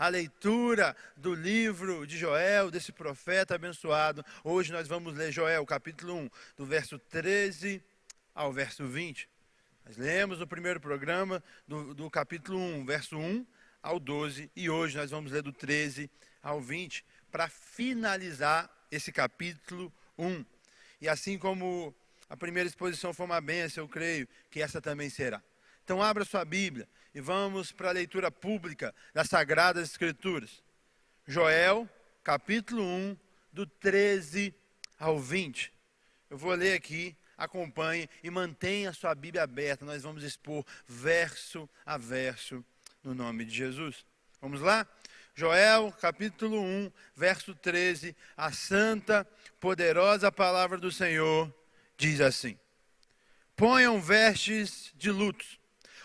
a leitura do livro de Joel, desse profeta abençoado. Hoje nós vamos ler Joel, capítulo 1, do verso 13 ao verso 20. Nós lemos no primeiro programa do capítulo 1, verso 1 ao 12, e hoje nós vamos ler do 13 ao 20, para finalizar esse capítulo 1. E assim como a primeira exposição foi uma bênção, eu creio que essa também será. Então abra sua Bíblia e vamos para a leitura pública das Sagradas Escrituras. Joel, capítulo 1, do 13 ao 20. Eu vou ler aqui, acompanhe e mantenha a sua Bíblia aberta. Nós vamos expor verso a verso no nome de Jesus. Vamos lá? Joel, capítulo 1, verso 13. A santa, poderosa palavra do Senhor diz assim: ponham vestes de luto,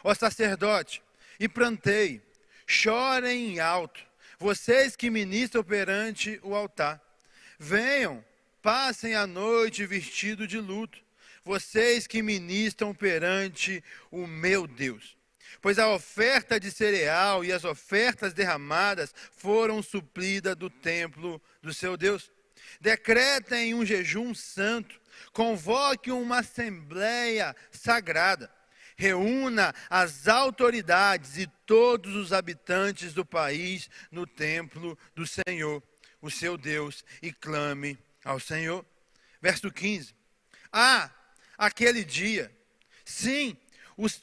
ó sacerdote, e plantei, chorem em alto, vocês que ministram perante o altar. Venham, passem a noite vestido de luto, vocês que ministram perante o meu Deus. Pois a oferta de cereal e as ofertas derramadas foram supridas do templo do seu Deus. Decretem um jejum santo, convoque uma assembleia sagrada, reúna as autoridades e todos os habitantes do país no templo do Senhor, o seu Deus, e clame ao Senhor. Verso 15. Aquele dia, sim,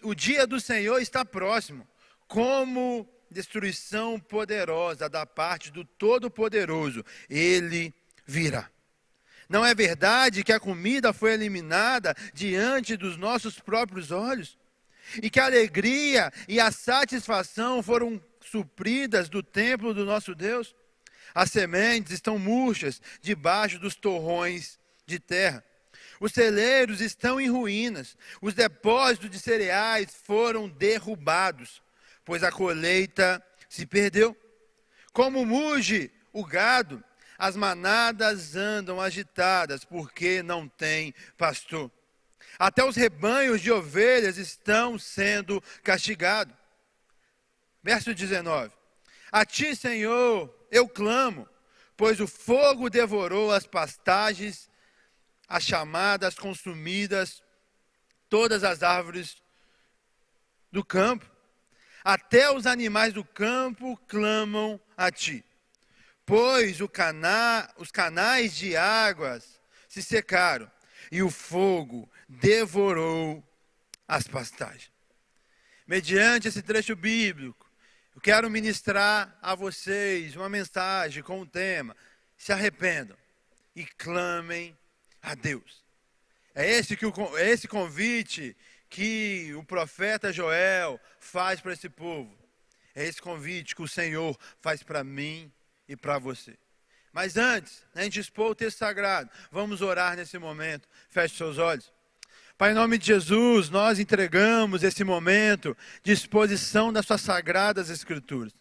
o dia do Senhor está próximo, como destruição poderosa da parte do Todo-Poderoso, ele virá. Não é verdade que a comida foi eliminada diante dos nossos próprios olhos? E que a alegria e a satisfação foram supridas do templo do nosso Deus? As sementes estão murchas debaixo dos torrões de terra. Os celeiros estão em ruínas, os depósitos de cereais foram derrubados, pois a colheita se perdeu. Como muge o gado, as manadas andam agitadas, porque não tem pastor. Até os rebanhos de ovelhas estão sendo castigados. Verso 19. A ti, Senhor, eu clamo, pois o fogo devorou as pastagens, as chamadas consumidas, todas as árvores do campo. Até os animais do campo clamam a ti. Pois os canais de águas se secaram e o fogo devorou as pastagens. Mediante esse trecho bíblico, eu quero ministrar a vocês uma mensagem com o tema: se arrependam e clamem a Deus. É esse convite que o profeta Joel faz para esse povo. É esse convite que o Senhor faz para mim e para você. Mas antes, a gente expor o texto sagrado, vamos orar nesse momento. Feche seus olhos. Pai, em nome de Jesus, nós entregamos esse momento de exposição das suas sagradas escrituras.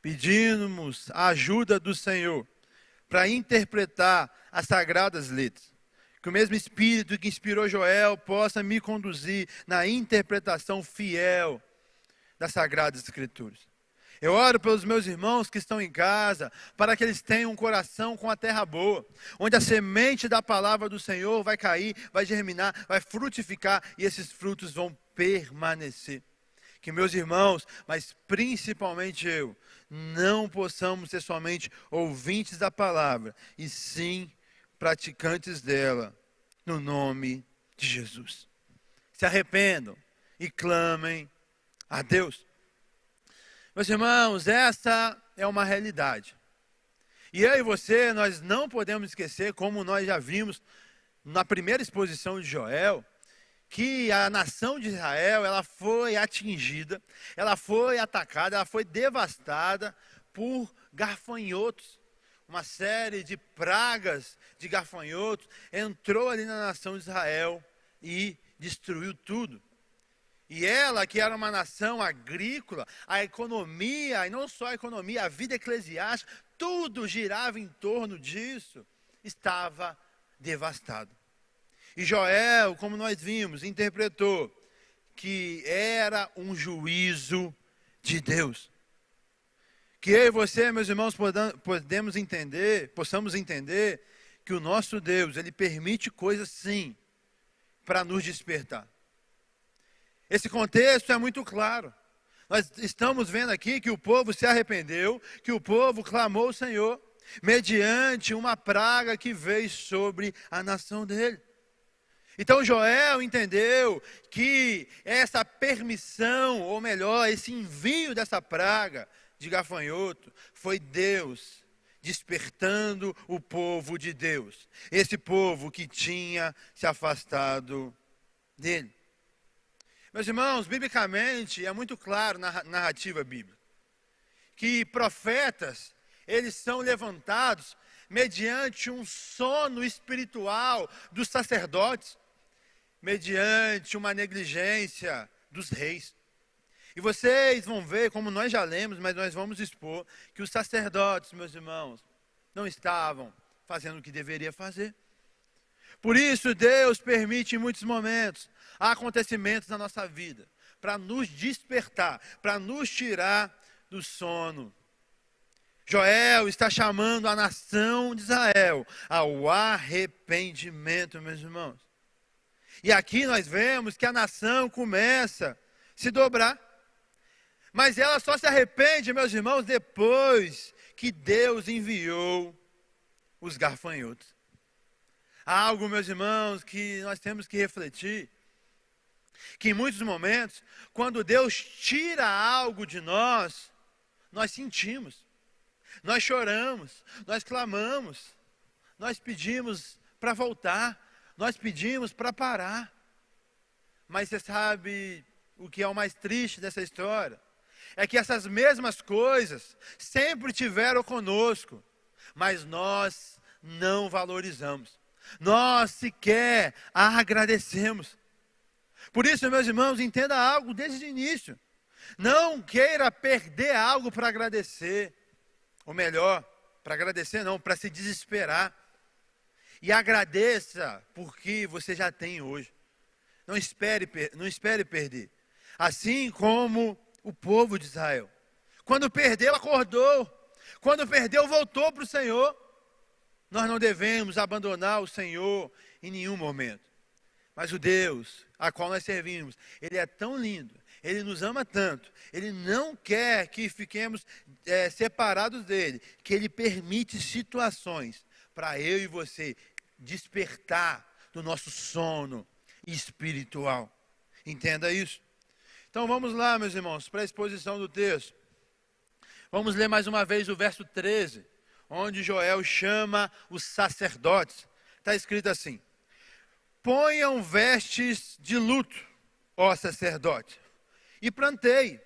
Pedimos a ajuda do Senhor para interpretar as sagradas letras. Que o mesmo Espírito que inspirou Joel possa me conduzir na interpretação fiel das Sagradas Escrituras. Eu oro pelos meus irmãos que estão em casa, para que eles tenham um coração com a terra boa, onde a semente da palavra do Senhor vai cair, vai germinar, vai frutificar, e esses frutos vão permanecer. Que meus irmãos, mas principalmente eu, não possamos ser somente ouvintes da palavra, e sim praticantes dela, no nome de Jesus. Se arrependam e clamem a Deus. Meus irmãos, essa é uma realidade. E eu e você, nós não podemos esquecer, como nós já vimos na primeira exposição de Joel, que a nação de Israel, ela foi atingida, ela foi atacada, ela foi devastada por gafanhotos. Uma série de pragas de gafanhotos entrou ali na nação de Israel e destruiu tudo. E ela, que era uma nação agrícola, a economia, e não só a economia, a vida eclesiástica, tudo girava em torno disso, estava devastado. E Joel, como nós vimos, interpretou que era um juízo de Deus. Que eu e você, meus irmãos, possamos entender que o nosso Deus, Ele permite coisas sim, para nos despertar. Esse contexto é muito claro. Nós estamos vendo aqui que o povo se arrependeu, que o povo clamou ao Senhor, mediante uma praga que veio sobre a nação dele. Então Joel entendeu que essa permissão, ou melhor, esse envio dessa praga de gafanhoto, foi Deus despertando o povo de Deus. Esse povo que tinha se afastado dele. Meus irmãos, biblicamente, é muito claro na narrativa bíblica, que profetas, eles são levantados mediante um sono espiritual dos sacerdotes, mediante uma negligência dos reis. E vocês vão ver, como nós já lemos, mas nós vamos expor, que os sacerdotes, meus irmãos, não estavam fazendo o que deveria fazer. Por isso, Deus permite em muitos momentos acontecimentos na nossa vida, para nos despertar, para nos tirar do sono. Joel está chamando a nação de Israel ao arrependimento, meus irmãos. E aqui nós vemos que a nação começa a se dobrar. Mas ela só se arrepende, meus irmãos, depois que Deus enviou os gafanhotos. Há algo, meus irmãos, que nós temos que refletir. Que em muitos momentos, quando Deus tira algo de nós, nós sentimos. Nós choramos, nós clamamos, nós pedimos para voltar, nós pedimos para parar. Mas você sabe o que é o mais triste dessa história? É que essas mesmas coisas sempre tiveram conosco, mas nós não valorizamos. Nós sequer agradecemos. Por isso, meus irmãos, entenda algo desde o início. Não queira perder algo para agradecer. Ou melhor, para agradecer não, para se desesperar. E agradeça porque você já tem hoje. Não espere perder. Assim como o povo de Israel. Quando perdeu, acordou. Quando perdeu, voltou para o Senhor. Nós não devemos abandonar o Senhor em nenhum momento. Mas o Deus a qual nós servimos, Ele é tão lindo, Ele nos ama tanto, Ele não quer que fiquemos separados dEle, que Ele permite situações para eu e você despertar do nosso sono espiritual. Entenda isso. Então vamos lá, meus irmãos, para a exposição do texto. Vamos ler mais uma vez o verso 13, onde Joel chama os sacerdotes. Está escrito assim: ponham vestes de luto, ó sacerdote, e plantei,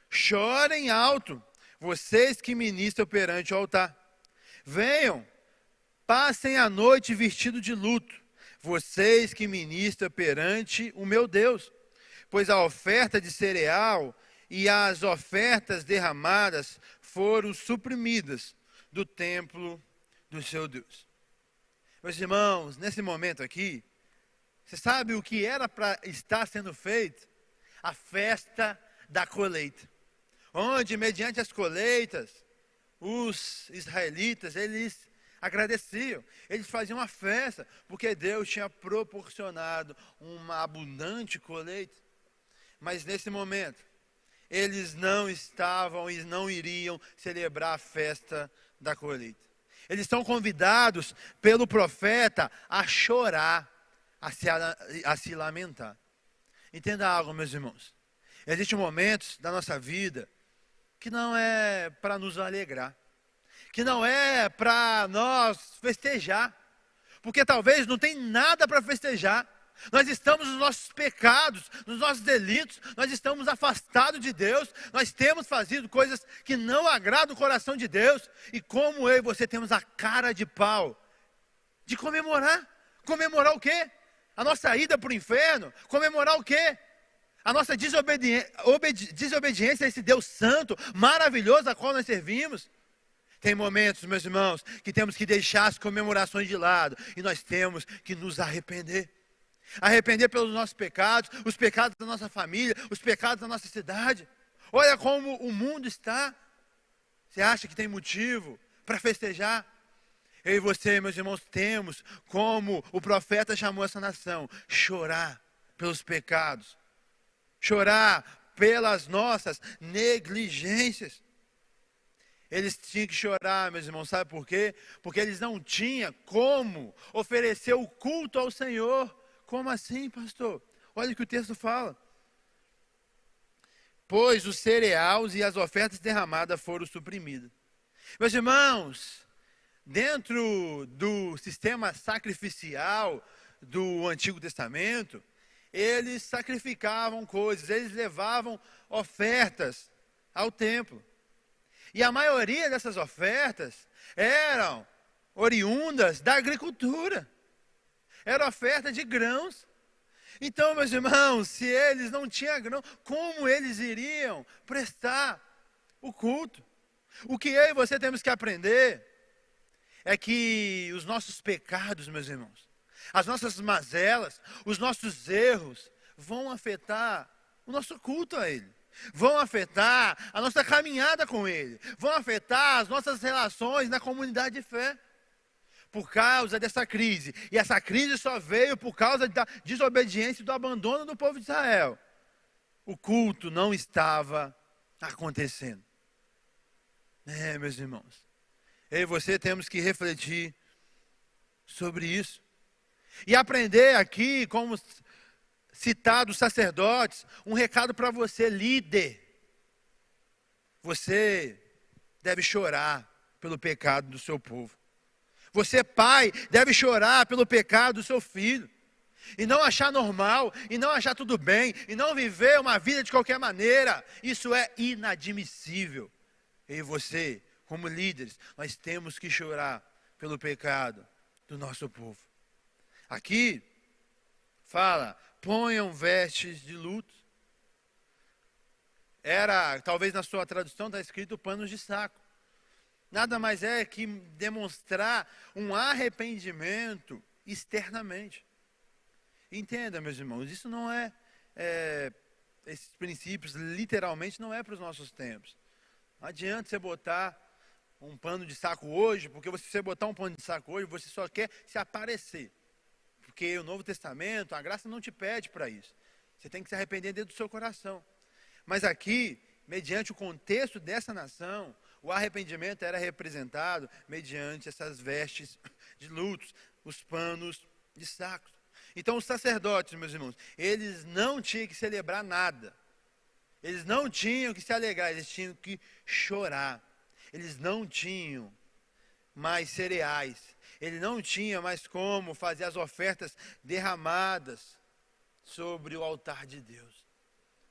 chorem alto, vocês que ministram perante o altar. Venham, passem a noite vestido de luto, vocês que ministram perante o meu Deus, pois a oferta de cereal e as ofertas derramadas foram suprimidas do templo do seu Deus. Meus irmãos, nesse momento aqui, você sabe o que era para estar sendo feito? A festa da colheita. Onde, mediante as colheitas, os israelitas, eles agradeciam. Eles faziam uma festa, porque Deus tinha proporcionado uma abundante colheita. Mas nesse momento, eles não estavam e não iriam celebrar a festa da colheita. Eles são convidados pelo profeta a chorar, a se lamentar. Entenda algo, meus irmãos. Existem momentos da nossa vida que não é para nos alegrar, que não é para nós festejar, porque talvez não tem nada para festejar. Nós estamos nos nossos pecados, nos nossos delitos, nós estamos afastados de Deus, nós temos fazido coisas que não agradam o coração de Deus, e como eu e você temos a cara de pau de comemorar. Comemorar o quê? A nossa ida para o inferno? Comemorar o quê? A nossa desobediência a esse Deus santo, maravilhoso, a qual nós servimos. Tem momentos, meus irmãos, que temos que deixar as comemorações de lado, e nós temos que nos arrepender. Arrepender pelos nossos pecados, os pecados da nossa família, os pecados da nossa cidade. Olha como o mundo está. Você acha que tem motivo para festejar? Eu e você, meus irmãos, temos, como o profeta chamou essa nação, chorar pelos pecados, chorar pelas nossas negligências. Eles tinham que chorar, meus irmãos, sabe por quê? Porque eles não tinham como oferecer o culto ao Senhor. Como assim, pastor? Olha o que o texto fala. Pois os cereais e as ofertas derramadas foram suprimidas. Meus irmãos, dentro do sistema sacrificial do Antigo Testamento, eles sacrificavam coisas, eles levavam ofertas ao templo. E a maioria dessas ofertas eram oriundas da agricultura. Era oferta de grãos. Então, meus irmãos, se eles não tinham grão, como eles iriam prestar o culto? O que eu e você temos que aprender é que os nossos pecados, meus irmãos, as nossas mazelas, os nossos erros vão afetar o nosso culto a Ele. Vão afetar a nossa caminhada com Ele. Vão afetar as nossas relações na comunidade de fé. Por causa dessa crise. E essa crise só veio por causa da desobediência e do abandono do povo de Israel. O culto não estava acontecendo. Meus irmãos. Eu e você temos que refletir sobre isso. E aprender aqui, como citado os sacerdotes, um recado para você, líder. Você deve chorar pelo pecado do seu povo. Você, pai, deve chorar pelo pecado do seu filho. E não achar normal, e não achar tudo bem, e não viver uma vida de qualquer maneira. Isso é inadmissível. Eu e você, como líderes, nós temos que chorar pelo pecado do nosso povo. Aqui, fala, ponham vestes de luto. Talvez na sua tradução está escrito panos de saco. Nada mais é que demonstrar um arrependimento externamente. Entenda, meus irmãos, isso não esses princípios literalmente não é para os nossos tempos. Não adianta você botar um pano de saco hoje, porque se você botar um pano de saco hoje, você só quer se aparecer. Porque o Novo Testamento, a graça não te pede para isso. Você tem que se arrepender dentro do seu coração. Mas aqui, mediante o contexto dessa nação, o arrependimento era representado mediante essas vestes de lutos, os panos de saco. Então os sacerdotes, meus irmãos, eles não tinham que celebrar nada. Eles não tinham que se alegrar, eles tinham que chorar. Eles não tinham mais cereais. Ele não tinha mais como fazer as ofertas derramadas sobre o altar de Deus.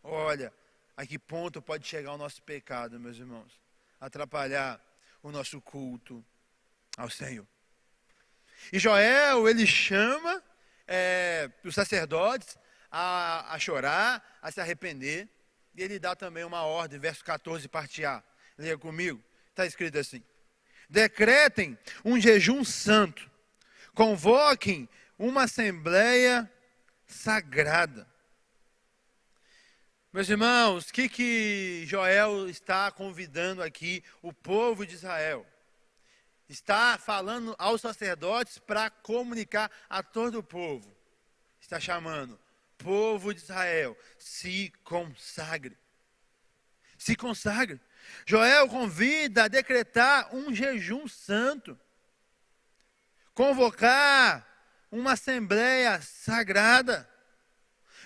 Olha, a que ponto pode chegar o nosso pecado, meus irmãos? Atrapalhar o nosso culto ao Senhor. E Joel, ele chama os sacerdotes a chorar, a se arrepender. E ele dá também uma ordem, verso 14, parte A. Leia comigo, está escrito assim. Decretem um jejum santo, convoquem uma assembleia sagrada. Meus irmãos, o que Joel está convidando aqui o povo de Israel? Está falando aos sacerdotes para comunicar a todo o povo. Está chamando, povo de Israel, se consagre. Se consagre. Joel convida a decretar um jejum santo. Convocar uma assembleia sagrada.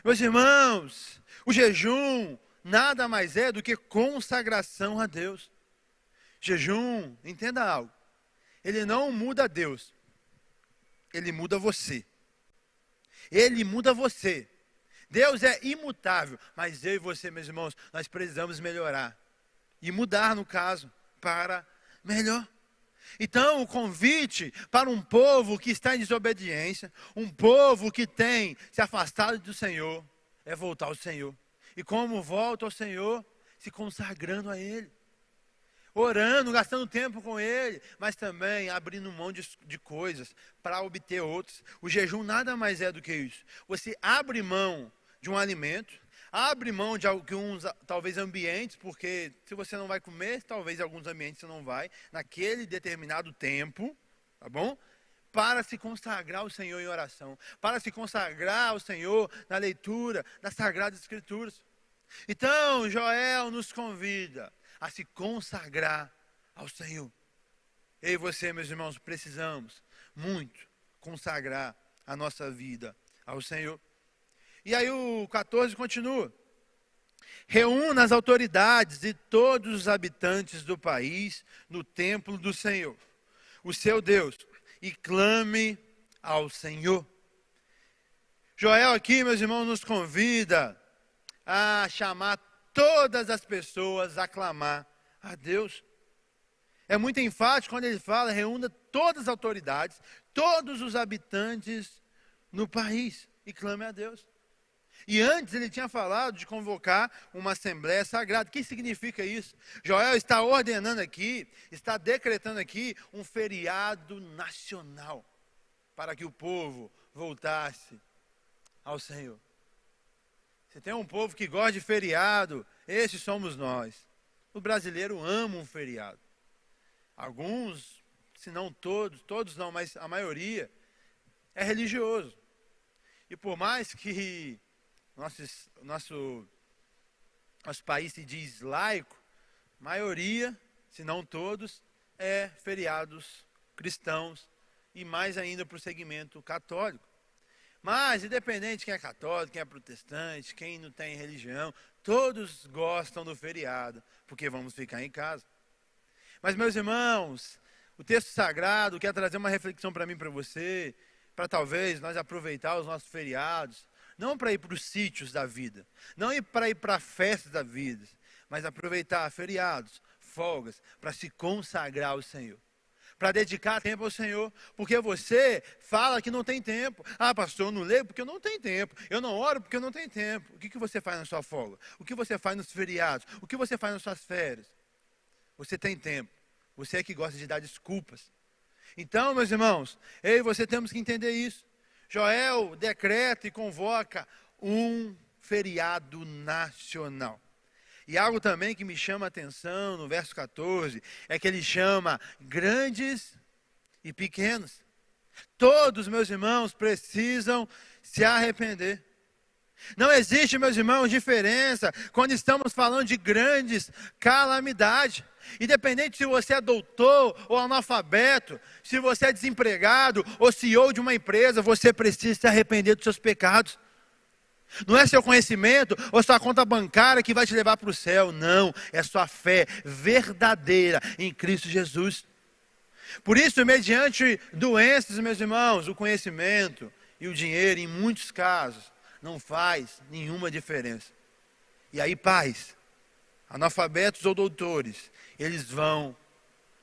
Meus irmãos, o jejum nada mais é do que consagração a Deus. Jejum, entenda algo, ele não muda Deus, ele muda você. Ele muda você. Deus é imutável, mas eu e você, meus irmãos, nós precisamos melhorar. E mudar, no caso, para melhor. Então, o convite para um povo que está em desobediência, um povo que tem se afastado do Senhor, é voltar ao Senhor. E como volta ao Senhor? Se consagrando a Ele. Orando, gastando tempo com Ele, mas também abrindo mão de coisas para obter outras. O jejum nada mais é do que isso. Você abre mão de um alimento, Abre mão de alguns, talvez, ambientes, porque se você não vai comer, talvez alguns ambientes você não vai, naquele determinado tempo, tá bom? Para se consagrar ao Senhor em oração, para se consagrar ao Senhor na leitura das Sagradas Escrituras. Então, Joel nos convida a se consagrar ao Senhor. Eu e você, meus irmãos, precisamos muito consagrar a nossa vida ao Senhor. E aí o 14 continua. Reúna as autoridades e todos os habitantes do país no templo do Senhor, o seu Deus, e clame ao Senhor. Joel aqui, meus irmãos, nos convida a chamar todas as pessoas a clamar a Deus. É muito enfático quando ele fala, reúna todas as autoridades, todos os habitantes no país e clame a Deus. E antes ele tinha falado de convocar uma assembleia sagrada. O que significa isso? Joel está ordenando aqui, está decretando aqui um feriado nacional para que o povo voltasse ao Senhor. Se tem um povo que gosta de feriado, esses somos nós. O brasileiro ama um feriado. Alguns, se não todos, todos não, mas a maioria, é religioso. E por mais que nosso país se diz laico, maioria, se não todos, é feriados cristãos e mais ainda para o segmento católico. Mas, independente de quem é católico, quem é protestante, quem não tem religião, todos gostam do feriado, porque vamos ficar em casa. Mas, meus irmãos, o texto sagrado quer trazer uma reflexão para mim e para você, para talvez nós aproveitar os nossos feriados, não para ir para os sítios da vida, não para ir para festas da vida, mas aproveitar feriados, folgas, para se consagrar ao Senhor. Para dedicar tempo ao Senhor, porque você fala que não tem tempo. Ah, pastor, eu não leio porque eu não tenho tempo. Eu não oro porque eu não tenho tempo. O que você faz na sua folga? O que você faz nos feriados? O que você faz nas suas férias? Você tem tempo. Você é que gosta de dar desculpas. Então, meus irmãos, eu e você temos que entender isso. Joel decreta e convoca um feriado nacional. E algo também que me chama a atenção no verso 14, é que ele chama grandes e pequenos. Todos, meus irmãos, precisam se arrepender. Não existe, meus irmãos, diferença quando estamos falando de grandes calamidades. Independente se você é doutor ou analfabeto, se você é desempregado ou CEO de uma empresa, você precisa se arrepender dos seus pecados. Não é seu conhecimento ou sua conta bancária que vai te levar para o céu. Não, é sua fé verdadeira em Cristo Jesus. Por isso, mediante doenças, meus irmãos, o conhecimento e o dinheiro, em muitos casos, não faz nenhuma diferença. E aí, pais, analfabetos ou doutores, eles vão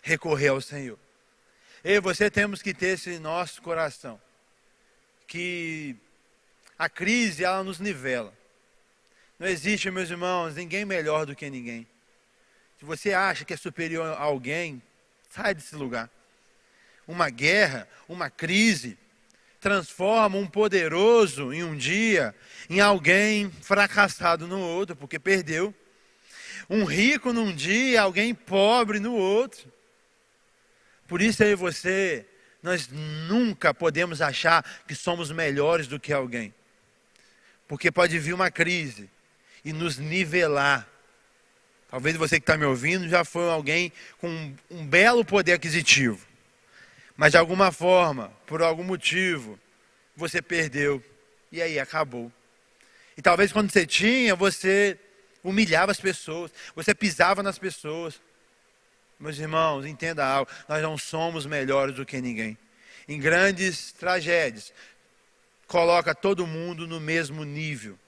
recorrer ao Senhor. Eu e você temos que ter esse em nosso coração, que a crise, ela nos nivela. Não existe, meus irmãos, ninguém melhor do que ninguém. Se você acha que é superior a alguém, sai desse lugar. Uma guerra, uma crise, transforma um poderoso em um dia em alguém fracassado no outro, porque perdeu. Um rico num dia, alguém pobre no outro. Por isso eu e você, nós nunca podemos achar que somos melhores do que alguém. Porque pode vir uma crise e nos nivelar. Talvez você que está me ouvindo já foi alguém com um belo poder aquisitivo. Mas de alguma forma, por algum motivo, você perdeu. E aí acabou. E talvez quando você tinha, você humilhava as pessoas. Você pisava nas pessoas. Meus irmãos, entenda algo. Nós não somos melhores do que ninguém. Em grandes tragédias, coloca todo mundo no mesmo nível.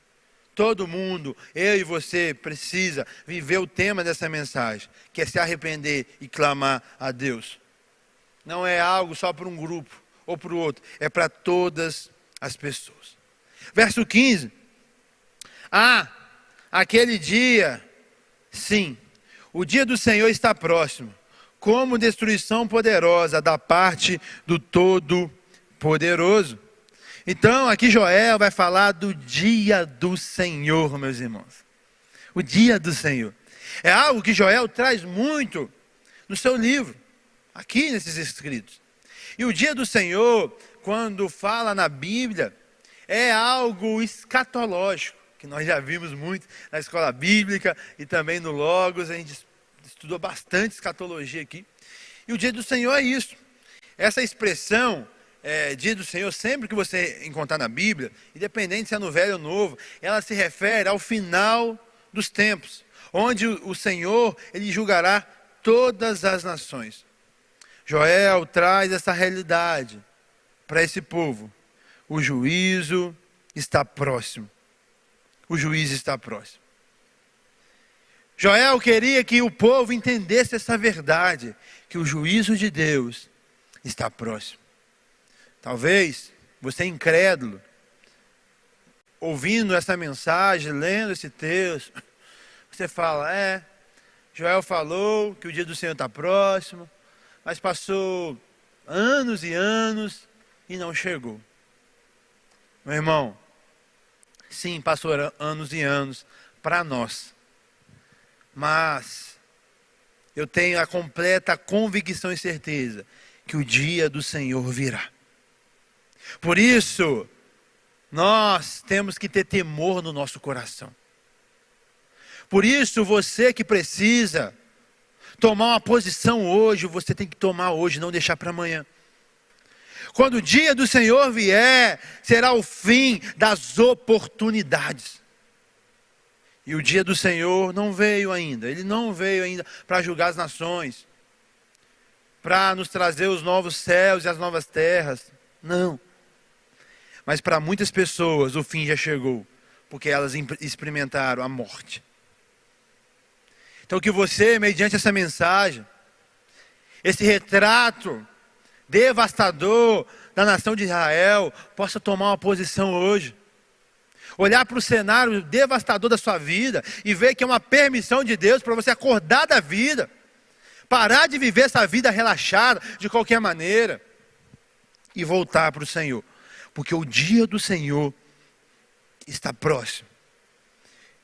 Todo mundo, eu e você, precisa viver o tema dessa mensagem, que é se arrepender e clamar a Deus. Não é algo só para um grupo ou para o outro, é para todas as pessoas. Verso 15. Aquele dia, sim, o dia do Senhor está próximo, como destruição poderosa da parte do Todo-Poderoso. Então, aqui Joel vai falar do dia do Senhor, meus irmãos. O dia do Senhor. É algo que Joel traz muito no seu livro, aqui nesses escritos. E o dia do Senhor, quando fala na Bíblia, é algo escatológico, que nós já vimos muito na escola bíblica e também no Logos, a gente estudou bastante escatologia aqui. E o dia do Senhor é isso. Essa expressão, dia do Senhor, sempre que você encontrar na Bíblia, independente se é no Velho ou Novo, ela se refere ao final dos tempos, onde o Senhor, ele julgará todas as nações. Joel traz essa realidade para esse povo. O juízo está próximo. O juízo está próximo. Joel queria que o povo entendesse essa verdade, que o juízo de Deus está próximo. Talvez você incrédulo, ouvindo essa mensagem, lendo esse texto, você fala, Joel falou que o dia do Senhor está próximo, mas passou anos e anos e não chegou. Meu irmão, sim, passou anos e anos para nós. Mas eu tenho a completa convicção e certeza que o dia do Senhor virá. Por isso, nós temos que ter temor no nosso coração. Por isso, você que precisa tomar uma posição hoje, você tem que tomar hoje, não deixar para amanhã. Quando o dia do Senhor vier, será o fim das oportunidades. E o dia do Senhor não veio ainda. Ele não veio ainda para julgar as nações, para nos trazer os novos céus e as novas terras. Não. Mas para muitas pessoas o fim já chegou, porque elas experimentaram a morte. Então que você, mediante essa mensagem, esse retrato devastador da nação de Israel, possa tomar uma posição hoje. Olhar para o cenário devastador da sua vida e ver que é uma permissão de Deus para você acordar da vida. Parar de viver essa vida relaxada de qualquer maneira e voltar para o Senhor. Porque o dia do Senhor está próximo.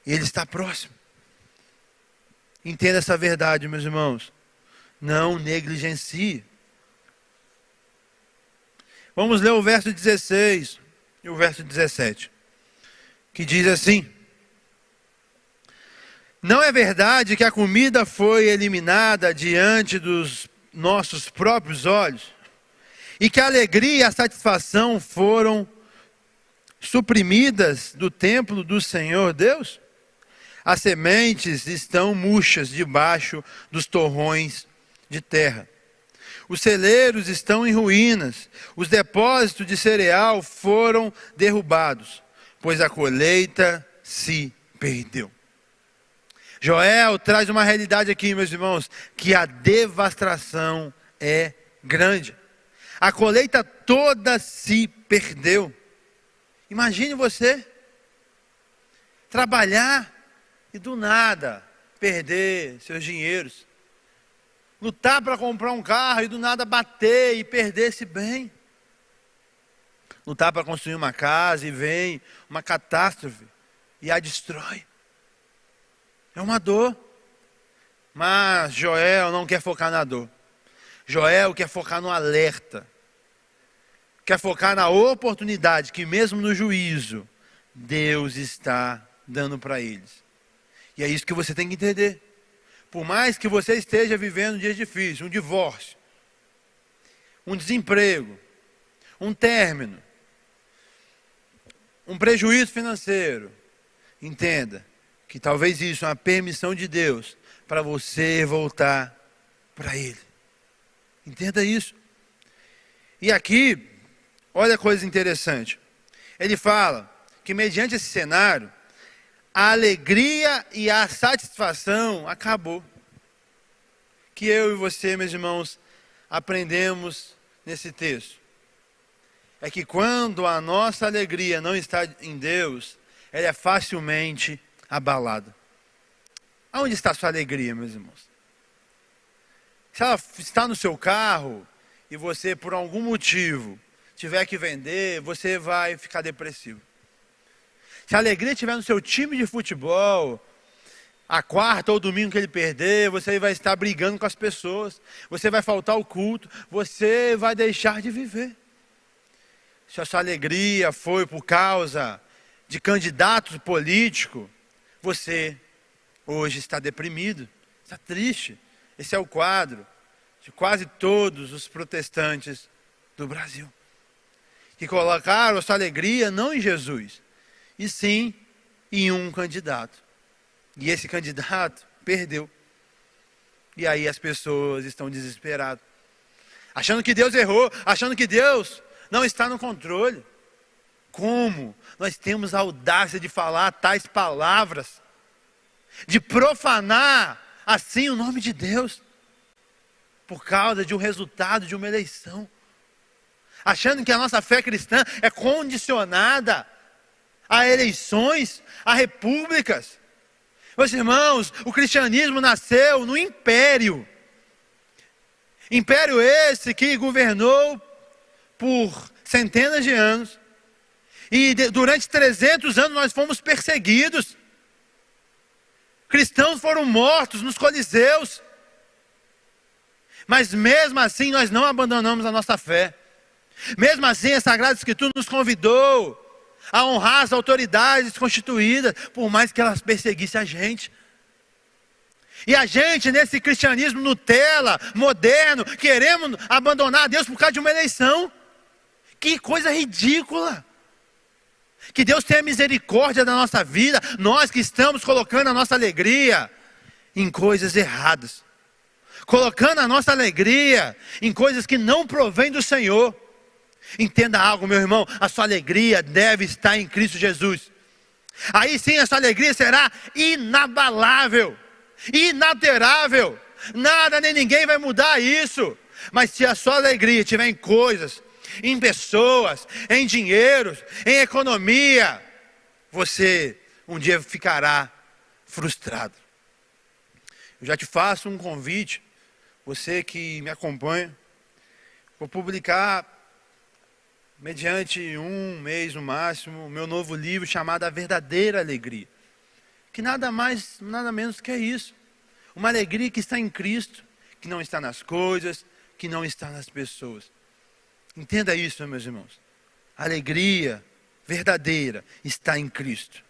Ele está próximo. Entenda essa verdade, meus irmãos. Não negligencie. Vamos ler o verso 16 e o verso 17. Que diz assim: não é verdade que a comida foi eliminada diante dos nossos próprios olhos? E que a alegria e a satisfação foram suprimidas do templo do Senhor Deus? As sementes estão murchas debaixo dos torrões de terra. Os celeiros estão em ruínas. Os depósitos de cereal foram derrubados, pois a colheita se perdeu. Joel traz uma realidade aqui, meus irmãos, que a devastação é grande. A colheita toda se perdeu. Imagine você trabalhar e do nada perder seus dinheiros. Lutar para comprar um carro e do nada bater e perder esse bem. Lutar para construir uma casa e vem uma catástrofe e a destrói. É uma dor. Mas Joel não quer focar na dor. Joel quer focar no alerta. Quer focar na oportunidade que mesmo no juízo, Deus está dando para eles. E é isso que você tem que entender. Por mais que você esteja vivendo dias difíceis, um divórcio, um desemprego, um término, um prejuízo financeiro, entenda que talvez isso é uma permissão de Deus para você voltar para Ele. Entenda isso. E aqui, olha a coisa interessante. Ele fala que mediante esse cenário, a alegria e a satisfação acabou. Que eu e você, meus irmãos, aprendemos nesse texto. É que quando a nossa alegria não está em Deus, ela é facilmente abalada. Aonde está a sua alegria, meus irmãos? Se ela está no seu carro e você, por algum motivo, tiver que vender, você vai ficar depressivo. Se a alegria estiver no seu time de futebol, a quarta ou domingo que ele perder, você vai estar brigando com as pessoas, você vai faltar ao culto, você vai deixar de viver. Se a sua alegria foi por causa de candidatos políticos, você hoje está deprimido, está triste. Esse é o quadro de quase todos os protestantes do Brasil, que colocaram a sua alegria não em Jesus, e sim em um candidato. E esse candidato perdeu. E aí as pessoas estão desesperadas, achando que Deus errou, achando que Deus não está no controle. Como nós temos a audácia de falar tais palavras, de profanar assim o nome de Deus, por causa de um resultado de uma eleição, achando que a nossa fé cristã é condicionada a eleições, a repúblicas. Meus irmãos, o cristianismo nasceu no império. Império esse que governou por centenas de anos. E durante 300 anos nós fomos perseguidos. Cristãos foram mortos nos coliseus. Mas mesmo assim nós não abandonamos a nossa fé. Mesmo assim a Sagrada Escritura nos convidou a honrar as autoridades constituídas, por mais que elas perseguissem a gente. E a gente, nesse cristianismo Nutella, moderno, queremos abandonar a Deus por causa de uma eleição. Que coisa ridícula! Que Deus tenha misericórdia da nossa vida, nós que estamos colocando a nossa alegria em coisas erradas. Colocando a nossa alegria em coisas que não provêm do Senhor. Entenda algo, meu irmão, a sua alegria deve estar em Cristo Jesus. Aí sim a sua alegria será inabalável, inalterável. Nada nem ninguém vai mudar isso. Mas se a sua alegria estiver em coisas, em pessoas, em dinheiro, em economia, você um dia ficará frustrado. Eu já te faço um convite, você que me acompanha, vou publicar mediante um mês no máximo, o meu novo livro chamado A Verdadeira Alegria. Que nada mais, nada menos que é isso. Uma alegria que está em Cristo, que não está nas coisas, que não está nas pessoas. Entenda isso, meus irmãos. A alegria verdadeira está em Cristo.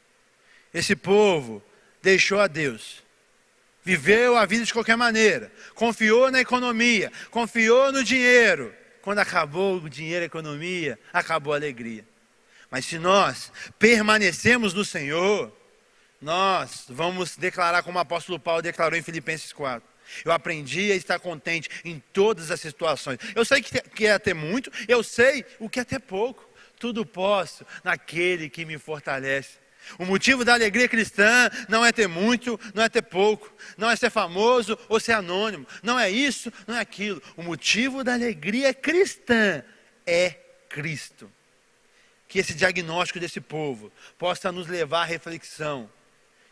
Esse povo deixou a Deus. Viveu a vida de qualquer maneira. Confiou na economia, confiou no dinheiro. Quando acabou o dinheiro e a economia, acabou a alegria. Mas se nós permanecemos no Senhor, nós vamos declarar como o apóstolo Paulo declarou em Filipenses 4. Eu aprendi a estar contente em todas as situações. Eu sei que é ter muito, eu sei o que é ter pouco. Tudo posso naquele que me fortalece. O motivo da alegria cristã não é ter muito, não é ter pouco, não é ser famoso ou ser anônimo, não é isso, não é aquilo. O motivo da alegria cristã é Cristo. Que esse diagnóstico desse povo possa nos levar à reflexão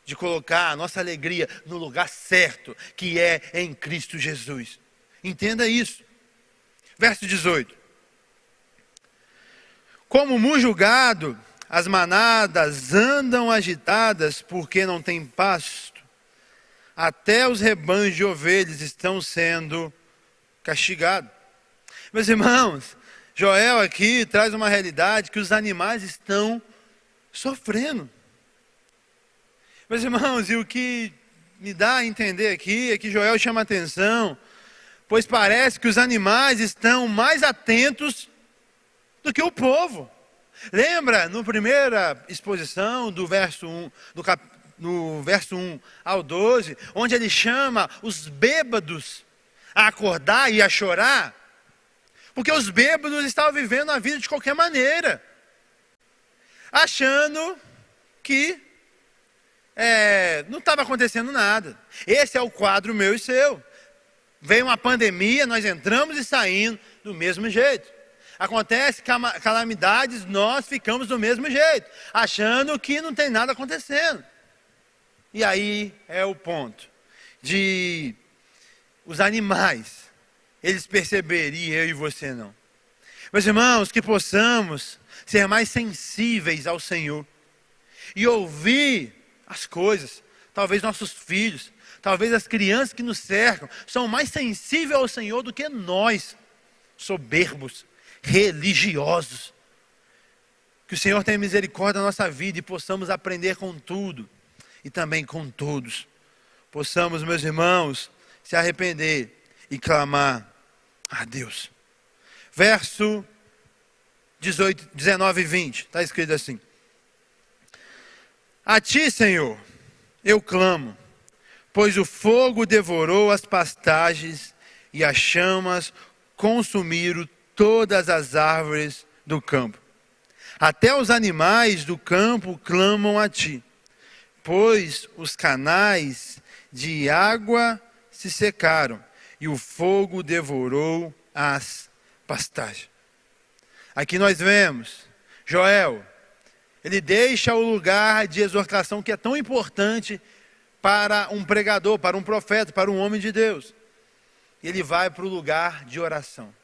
de colocar a nossa alegria no lugar certo, que é em Cristo Jesus. Entenda isso. Verso 18. Como muito gado, as manadas andam agitadas porque não tem pasto. Até os rebanhos de ovelhas estão sendo castigados. Meus irmãos, Joel aqui traz uma realidade que os animais estão sofrendo. Meus irmãos, e o que me dá a entender aqui é que Joel chama atenção, pois parece que os animais estão mais atentos do que o povo. Lembra, na primeira exposição do verso 1, no verso 1 ao 12, onde ele chama os bêbados a acordar e a chorar? Porque os bêbados estavam vivendo a vida de qualquer maneira, achando que não estava acontecendo nada. Esse é o quadro meu e seu. Veio uma pandemia, nós entramos e saímos do mesmo jeito. Acontece calamidades, nós ficamos do mesmo jeito, achando que não tem nada acontecendo. E aí é o ponto de os animais, eles perceberem e eu e você não. Meus irmãos, que possamos ser mais sensíveis ao Senhor e ouvir as coisas. Talvez nossos filhos, talvez as crianças que nos cercam, são mais sensíveis ao Senhor do que nós, soberbos, religiosos. Que o Senhor tenha misericórdia da nossa vida e possamos aprender com tudo e também com todos. Possamos, meus irmãos, se arrepender e clamar a Deus. Verso 18, 19 e 20, está escrito assim: a ti, Senhor, eu clamo, pois o fogo devorou as pastagens e as chamas consumiram todas as árvores do campo. Até os animais do campo clamam a ti, pois os canais de água se secaram e o fogo devorou as pastagens. Aqui nós vemos Joel, ele deixa o lugar de exortação que é tão importante para um pregador, para um profeta, para um homem de Deus. Ele vai para o lugar de oração.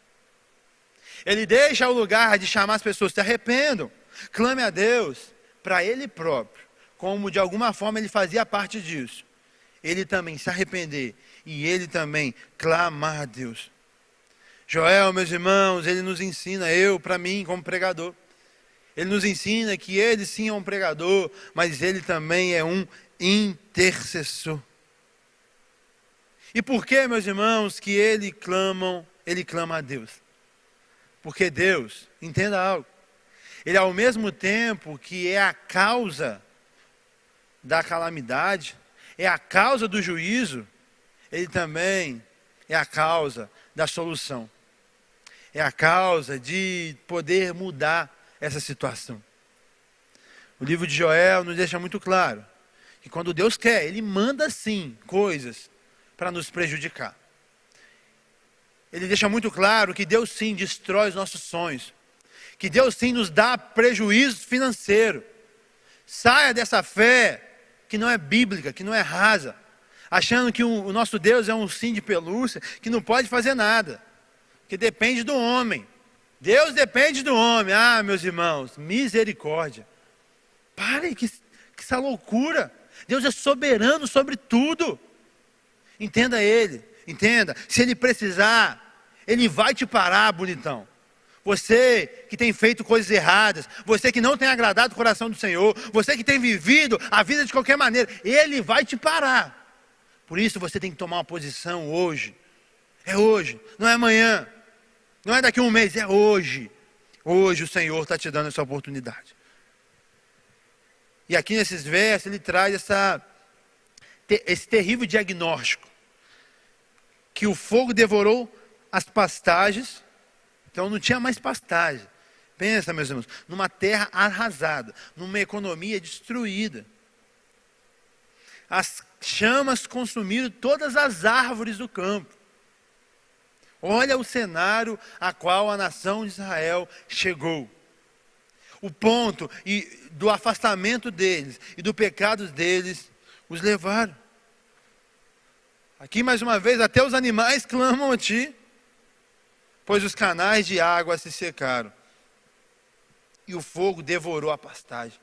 Ele deixa o lugar de chamar as pessoas, se arrependam, clame a Deus, para ele próprio, como de alguma forma ele fazia parte disso. Ele também se arrepender e ele também clamar a Deus. Joel, meus irmãos, ele nos ensina, para mim, como pregador, ele nos ensina que ele sim é um pregador, mas ele também é um intercessor. E por que, meus irmãos, que ele clama a Deus? Porque Deus, entenda algo, ele ao mesmo tempo que é a causa da calamidade, é a causa do juízo, ele também é a causa da solução. É a causa de poder mudar essa situação. O livro de Joel nos deixa muito claro que quando Deus quer, Ele manda sim coisas para nos prejudicar. Ele deixa muito claro que Deus sim destrói os nossos sonhos, que Deus sim nos dá prejuízo financeiro. Saia dessa fé que não é bíblica, que não é rasa, achando que o nosso Deus é um sim de pelúcia, que não pode fazer nada, que depende do homem. Deus depende do homem. Ah, meus irmãos, misericórdia. Pare que essa loucura. Deus é soberano sobre tudo. Entenda Ele, entenda. Se Ele precisar, Ele vai te parar, bonitão. Você que tem feito coisas erradas, você que não tem agradado o coração do Senhor, você que tem vivido a vida de qualquer maneira, Ele vai te parar. Por isso você tem que tomar uma posição hoje. É hoje, não é amanhã. Não é daqui a um mês, é hoje. Hoje o Senhor está te dando essa oportunidade. E aqui nesses versos ele traz esse terrível diagnóstico. Que o fogo devorou as pastagens. Então não tinha mais pastagem. Pensa, meus irmãos, numa terra arrasada, numa economia destruída. As chamas consumiram todas as árvores do campo. Olha o cenário a qual a nação de Israel chegou. O ponto do afastamento deles e do pecado deles os levaram. Aqui mais uma vez, até os animais clamam a ti, pois os canais de água se secaram. E o fogo devorou a pastagem.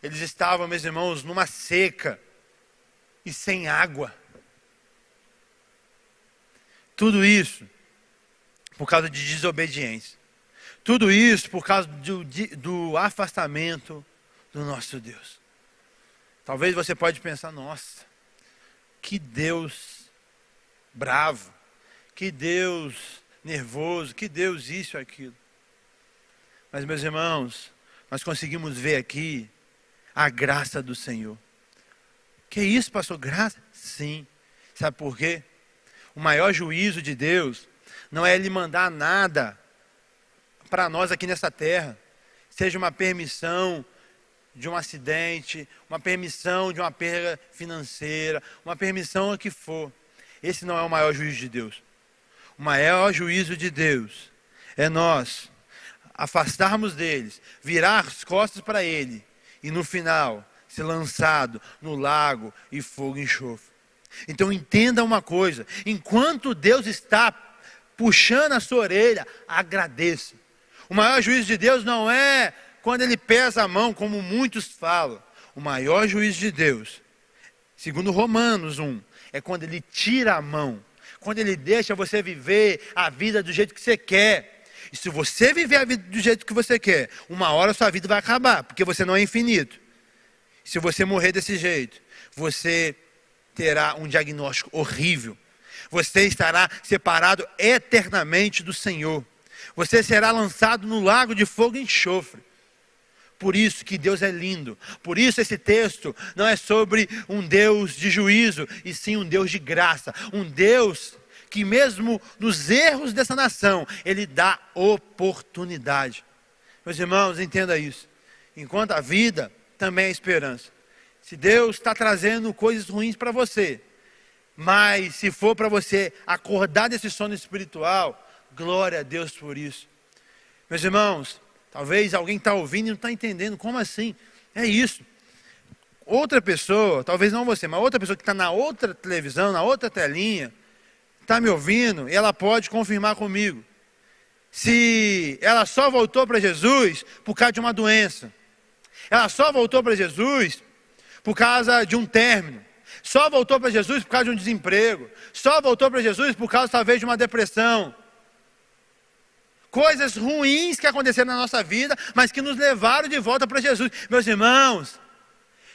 Eles estavam, meus irmãos, numa seca e sem água. Tudo isso por causa de desobediência. Tudo isso por causa do afastamento do nosso Deus. Talvez você pode pensar, nossa, que Deus bravo, que Deus nervoso, que Deus isso e aquilo. Mas, meus irmãos, nós conseguimos ver aqui a graça do Senhor. Que isso, pastor? Graça? Sim. Sabe por quê? O maior juízo de Deus não é Ele mandar nada para nós aqui nessa terra. Seja uma permissão de um acidente, uma permissão de uma perda financeira, uma permissão a que for. Esse não é o maior juízo de Deus. O maior juízo de Deus é nós afastarmos deles, virar as costas para Ele e no final ser lançado no lago e fogo e enxofre. Então entenda uma coisa, enquanto Deus está puxando a sua orelha, agradeça. O maior juízo de Deus não é quando ele pesa a mão, como muitos falam. O maior juízo de Deus, segundo Romanos 1, é quando ele tira a mão. Quando ele deixa você viver a vida do jeito que você quer. E se você viver a vida do jeito que você quer, uma hora a sua vida vai acabar, porque você não é infinito. Se você morrer desse jeito, você terá um diagnóstico horrível. Você estará separado eternamente do Senhor. Você será lançado no lago de fogo e enxofre. Por isso que Deus é lindo. Por isso esse texto não é sobre um Deus de juízo, e sim um Deus de graça. Um Deus que mesmo nos erros dessa nação, Ele dá oportunidade. Meus irmãos, entenda isso. Enquanto a vida, também é esperança. Se Deus está trazendo coisas ruins para você, mas se for para você acordar desse sono espiritual, glória a Deus por isso. Meus irmãos, talvez alguém está ouvindo e não está entendendo, como assim? É isso. Outra pessoa, talvez não você, mas outra pessoa que está na outra televisão, na outra telinha, está me ouvindo, e ela pode confirmar comigo. Se ela só voltou para Jesus por causa de uma doença, ela só voltou para Jesus por causa de um término, só voltou para Jesus por causa de um desemprego, só voltou para Jesus por causa talvez de uma depressão. Coisas ruins que aconteceram na nossa vida, mas que nos levaram de volta para Jesus. Meus irmãos,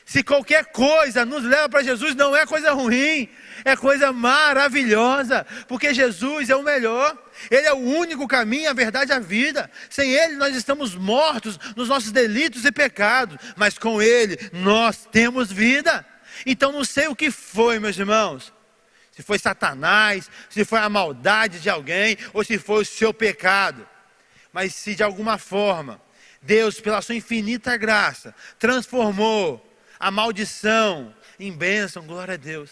se qualquer coisa nos leva para Jesus, não é coisa ruim, é coisa maravilhosa, porque Jesus é o melhor, Ele é o único caminho, a verdade e a vida. Sem Ele nós estamos mortos nos nossos delitos e pecados, mas com Ele nós temos vida. Então não sei o que foi, meus irmãos, se foi Satanás, se foi a maldade de alguém, ou se foi o seu pecado. Mas se de alguma forma, Deus, pela sua infinita graça, transformou a maldição em bênção, glória a Deus.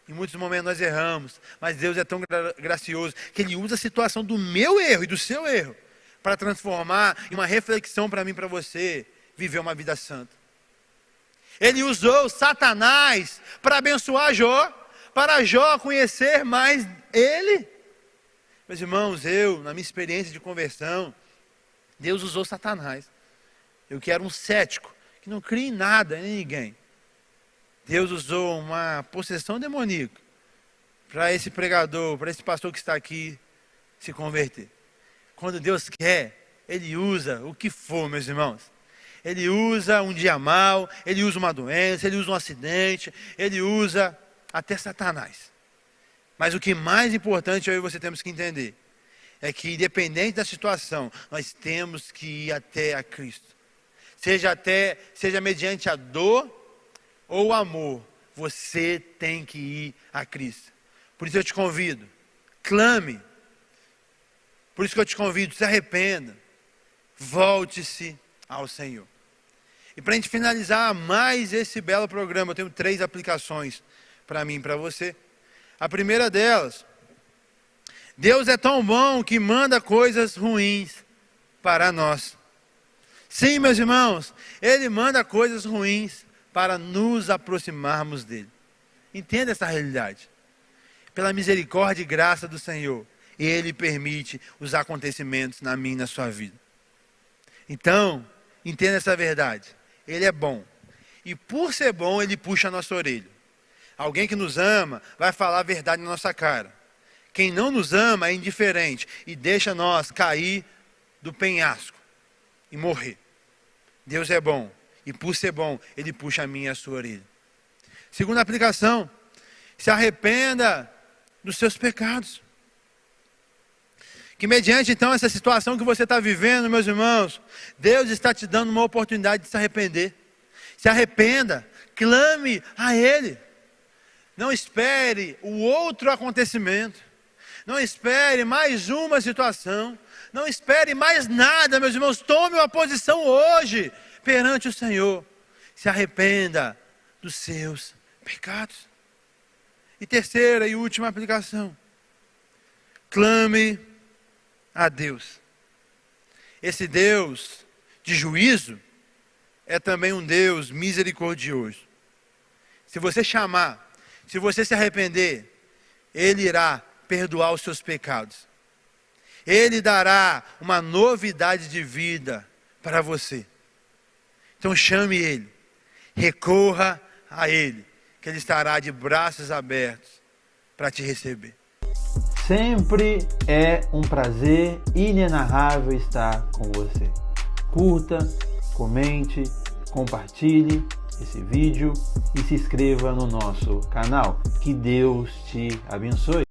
Em muitos momentos nós erramos, mas Deus é tão gracioso, que Ele usa a situação do meu erro e do seu erro, para transformar em uma reflexão para mim e para você, viver uma vida santa. Ele usou Satanás para abençoar Jó, para Jó conhecer mais Ele. Meus irmãos, na minha experiência de conversão, Deus usou Satanás. Eu que era um cético, que não cria em nada, em ninguém. Deus usou uma possessão demoníaca para esse pregador, para esse pastor que está aqui se converter. Quando Deus quer, Ele usa o que for, meus irmãos. Ele usa um dia mau, Ele usa uma doença, Ele usa um acidente, Ele usa até Satanás. Mas o que mais importante eu e você temos que entender é que, independente da situação, nós temos que ir até a Cristo. Seja mediante a dor ou o amor, você tem que ir a Cristo. Por isso eu te convido, clame. Por isso que eu te convido, se arrependa. Volte-se ao Senhor. E para a gente finalizar mais esse belo programa, eu tenho 3 aplicações para mim e para você. A primeira delas, Deus é tão bom que manda coisas ruins para nós. Sim, meus irmãos, Ele manda coisas ruins para nos aproximarmos dEle. Entenda essa realidade. Pela misericórdia e graça do Senhor, Ele permite os acontecimentos na minha e na sua vida. Então, entenda essa verdade. Ele é bom. E por ser bom, Ele puxa a nossa orelha. Alguém que nos ama vai falar a verdade na nossa cara. Quem não nos ama é indiferente e deixa nós cair do penhasco e morrer. Deus é bom e por ser bom, Ele puxa a minha e a sua orelha. Segunda aplicação, se arrependa dos seus pecados. Que mediante então essa situação que você está vivendo, meus irmãos, Deus está te dando uma oportunidade de se arrepender. Se arrependa, clame a Ele. Não espere o outro acontecimento. Não espere mais uma situação. Não espere mais nada, meus irmãos. Tome uma posição hoje perante o Senhor. Se arrependa dos seus pecados. E terceira e última aplicação. Clame a Deus. Esse Deus de juízo é também um Deus misericordioso. Se você chamar, se você se arrepender, Ele irá perdoar os seus pecados. Ele dará uma novidade de vida para você. Então chame Ele, recorra a Ele, que Ele estará de braços abertos para te receber. Sempre é um prazer inenarrável estar com você. Curta, comente, compartilhe esse vídeo e se inscreva no nosso canal. Que Deus te abençoe.